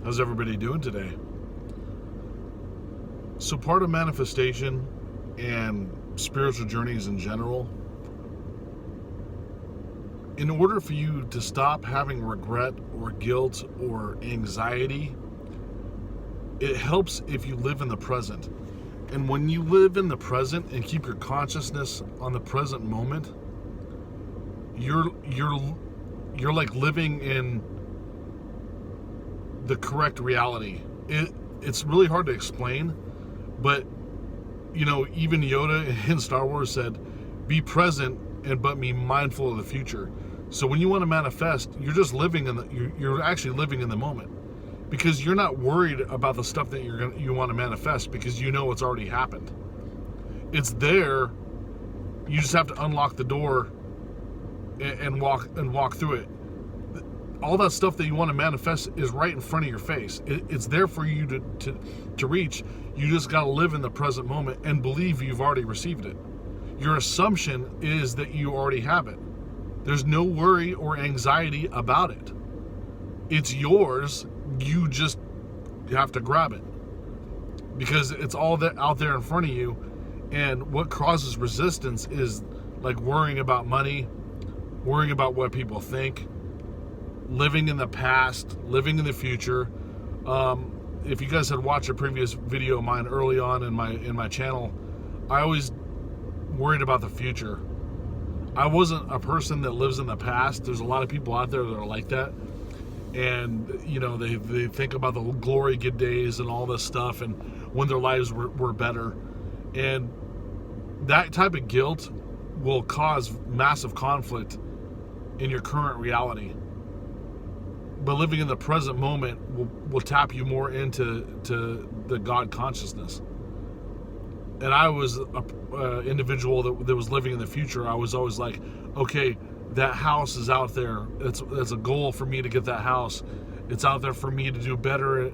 How's everybody doing today? So part of manifestation and spiritual journeys in general, in order for you to stop having regret or guilt or anxiety, it helps if you live in the present. And when you live in the present and keep your consciousness on the present moment, you're like living in the correct reality. It's really hard to explain, but even Yoda in Star Wars said, "Be present and but be mindful of the future." So when you want to manifest, you're just living you're actually living in the moment, because you're not worried about the stuff that you want to manifest, because you know it's already happened. It's there. You just have to unlock the door and walk through it. All that stuff that you want to manifest is right in front of your face. It's there for you to reach. You just got to live in the present moment and believe you've already received it. Your assumption is that you already have it. There's no worry or anxiety about it. It's yours. You just have to grab it, because it's all out there in front of you. And what causes resistance is like worrying about money, worrying about what people think, living in the past, living in the future. If you guys had watched a previous video of mine early on in my channel, I always worried about the future. I wasn't a person that lives in the past. There's a lot of people out there that are like that, and they think about the glory good days and all this stuff, and when their lives were better, and that type of guilt will cause massive conflict in your current reality. But living in the present moment will tap you more into the God consciousness. And I was an individual that was living in the future. I was always like, okay, that house is out there. It's a goal for me to get that house. It's out there for me to do better,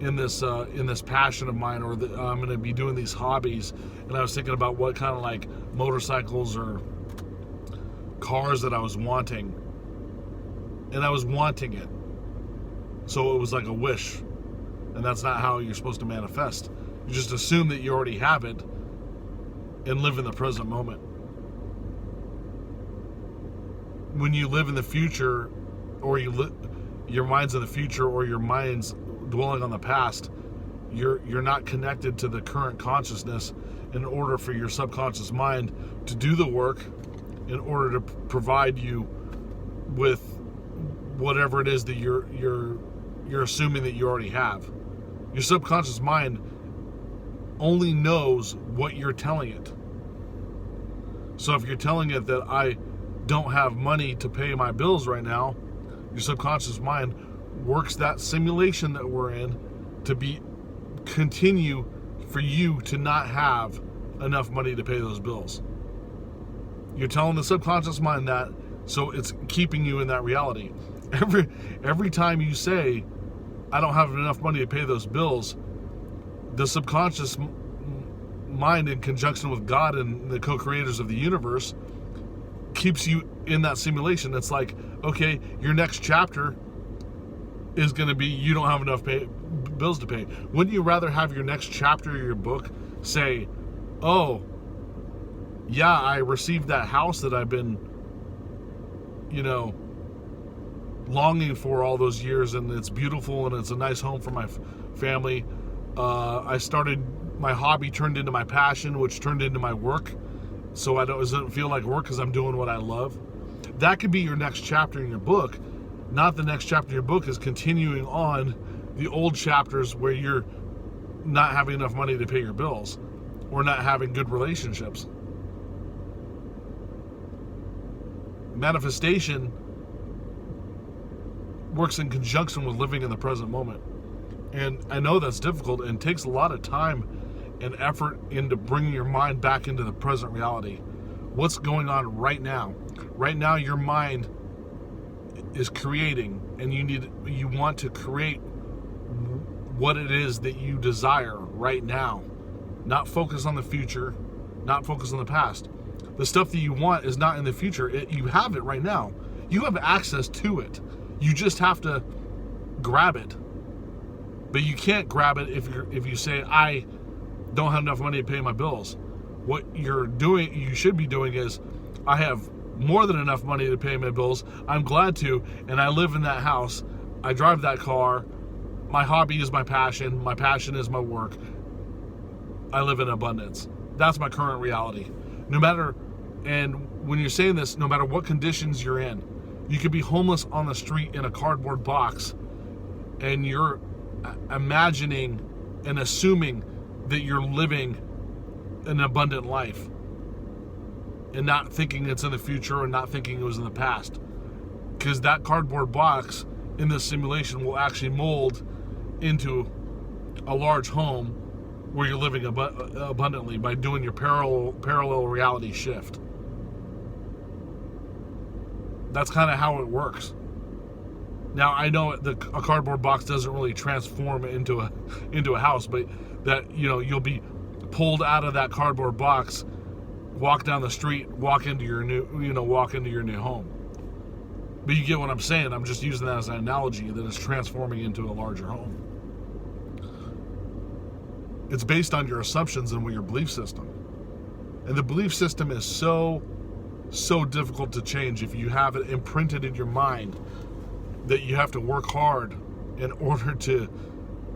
in this passion of mine, or that I'm going to be doing these hobbies. And I was thinking about what kind of like motorcycles or cars that I was wanting. And I was wanting it. So it was like a wish. And that's not how you're supposed to manifest. You just assume that you already have it and live in the present moment. When you live in the future, or your mind's in the future, or your mind's dwelling on the past, you're not connected to the current consciousness in order for your subconscious mind to do the work in order to provide you with whatever it is that you're assuming that you already have. Your subconscious mind only knows what you're telling it. So if you're telling it that I don't have money to pay my bills right now, your subconscious mind works that simulation that we're in to continue for you to not have enough money to pay those bills. You're telling the subconscious mind that, so it's keeping you in that reality. Every time you say, I don't have enough money to pay those bills, the subconscious mind, in conjunction with God and the co-creators of the universe, keeps you in that simulation. It's like, okay, your next chapter is going to be, you don't have enough bills to pay. Wouldn't you rather have your next chapter of your book say, oh, yeah, I received that house that I've been, longing for all those years, and it's beautiful, and it's a nice home for my family. I started, my hobby turned into my passion, which turned into my work, so it doesn't feel like work because I'm doing what I love. That could be your next chapter in your book. Not the next chapter in your book is continuing on the old chapters where you're not having enough money to pay your bills, or not having good relationships. Manifestation works in conjunction with living in the present moment. And I know that's difficult and takes a lot of time and effort into bringing your mind back into the present reality. What's going on right now? Right now, your mind is creating, and you want to create what it is that you desire right now. Not focus on the future, not focus on the past. The stuff that you want is not in the future. You have it right now. You have access to it. You just have to grab it. But you can't grab it if you say, I don't have enough money to pay my bills. What you should be doing is, I have more than enough money to pay my bills. I'm glad to, and I live in that house. I drive that car. My hobby is my passion. My passion is my work. I live in abundance. That's my current reality. And when you're saying this, no matter what conditions you're in, you could be homeless on the street in a cardboard box, and you're imagining and assuming that you're living an abundant life, and not thinking it's in the future and not thinking it was in the past. Because that cardboard box in this simulation will actually mold into a large home where you're living abundantly by doing your parallel reality shift. That's kind of how it works. Now, I know a cardboard box doesn't really transform into a house, but that, you'll be pulled out of that cardboard box, walk down the street, walk into your new home. But you get what I'm saying. I'm just using that as an analogy that it's transforming into a larger home. It's based on your assumptions and your belief system. And the belief system is so difficult to change if you have it imprinted in your mind that you have to work hard in order to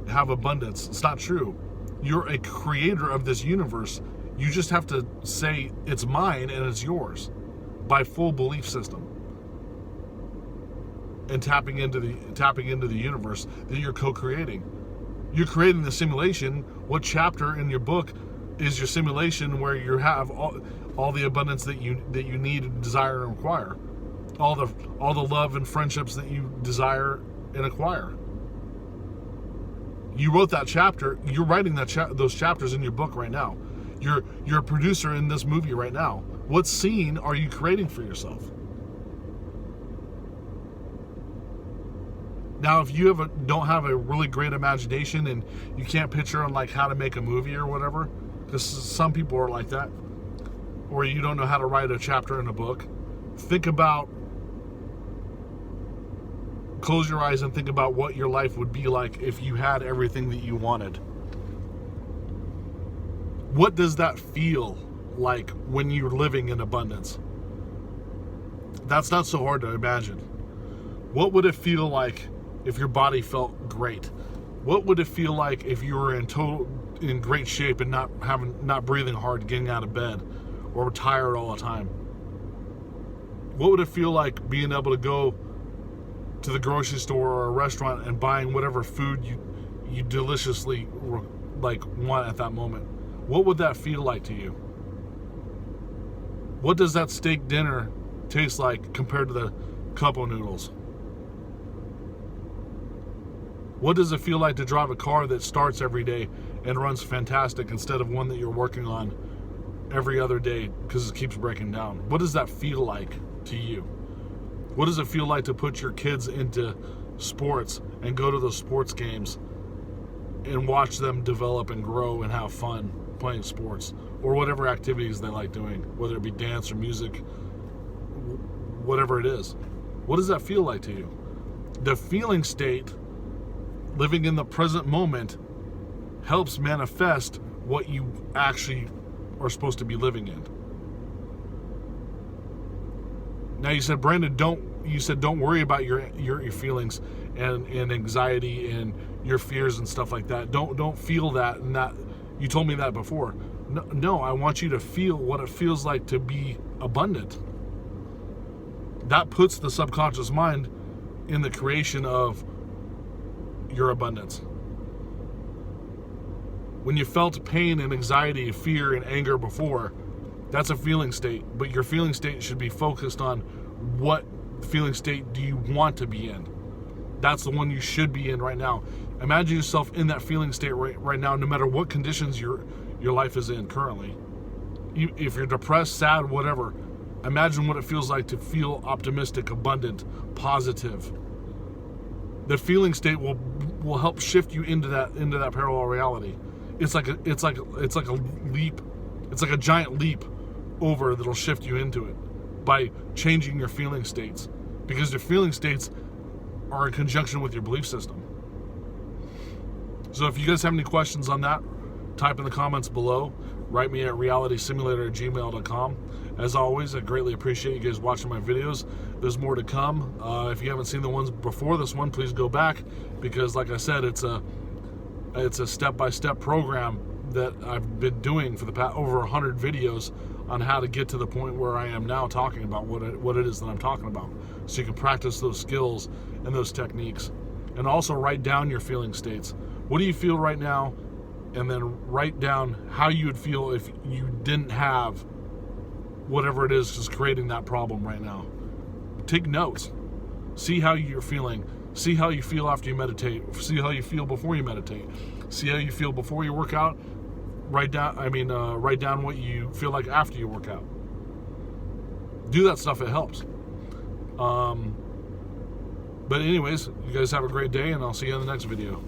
have abundance. It's not true. You're a creator of this universe. You just have to say it's mine and it's yours by full belief system. And tapping into the universe that you're co-creating. You're creating the simulation. What chapter in your book is your simulation where you have all the abundance that you need, desire, and require? All the love and friendships that you desire and acquire. You wrote that chapter. You're writing those chapters in your book right now. You're a producer in this movie right now. What scene are you creating for yourself? Now, if you don't have a really great imagination and you can't picture on like how to make a movie or whatever, because some people are like that, or you don't know how to write a chapter in a book, close your eyes and think about what your life would be like if you had everything that you wanted. What does that feel like when you're living in abundance? That's not so hard to imagine. What would it feel like if your body felt great? What would it feel like if you were in great shape and not breathing hard, getting out of bed, or tired all the time? What would it feel like being able to go to the grocery store or a restaurant and buying whatever food you deliciously want at that moment? What would that feel like to you? What does that steak dinner taste like compared to the cup of noodles? What does it feel like to drive a car that starts every day and runs fantastic instead of one that you're working on every other day because it keeps breaking down? What does that feel like to you? What does it feel like to put your kids into sports and go to those sports games and watch them develop and grow and have fun playing sports or whatever activities they like doing, whether it be dance or music, whatever it is? What does that feel like to you? The feeling state, living in the present moment, helps manifest what you actually are supposed to be living in. Now you said, Brandon, don't worry about your feelings and anxiety and your fears and stuff like that. Don't feel that and that. You told me that before. No, I want you to feel what it feels like to be abundant. That puts the subconscious mind in the creation of your abundance. When you felt pain and anxiety, fear and anger before, that's a feeling state, but your feeling state should be focused on what feeling state do you want to be in. That's the one you should be in right now. Imagine yourself in that feeling state right now, no matter what conditions your life is in currently. If you're depressed, sad, whatever, imagine what it feels like to feel optimistic, abundant, positive. The feeling state will help shift you into that parallel reality. It's like a leap. It's like a giant leap over that'll shift you into it by changing your feeling states. Because your feeling states are in conjunction with your belief system. So if you guys have any questions on that, type in the comments below. Write me at realitysimulator@gmail.com. As always, I greatly appreciate you guys watching my videos. There's more to come. If you haven't seen the ones before this one, please go back, because like I said, it's a step-by-step program that I've been doing for the past over 100 videos on how to get to the point where I am now talking about what it is that I'm talking about, so you can practice those skills and those techniques. And also write down your feeling states. What do you feel right now? And then write down how you would feel if you didn't have whatever it is that's creating that problem right now. Take notes. See how you're feeling. See how you feel after you meditate. See how you feel before you meditate. See how you feel before you work out. Write down what you feel like after you work out. Do that stuff, it helps. But anyways, you guys have a great day, and I'll see you in the next video.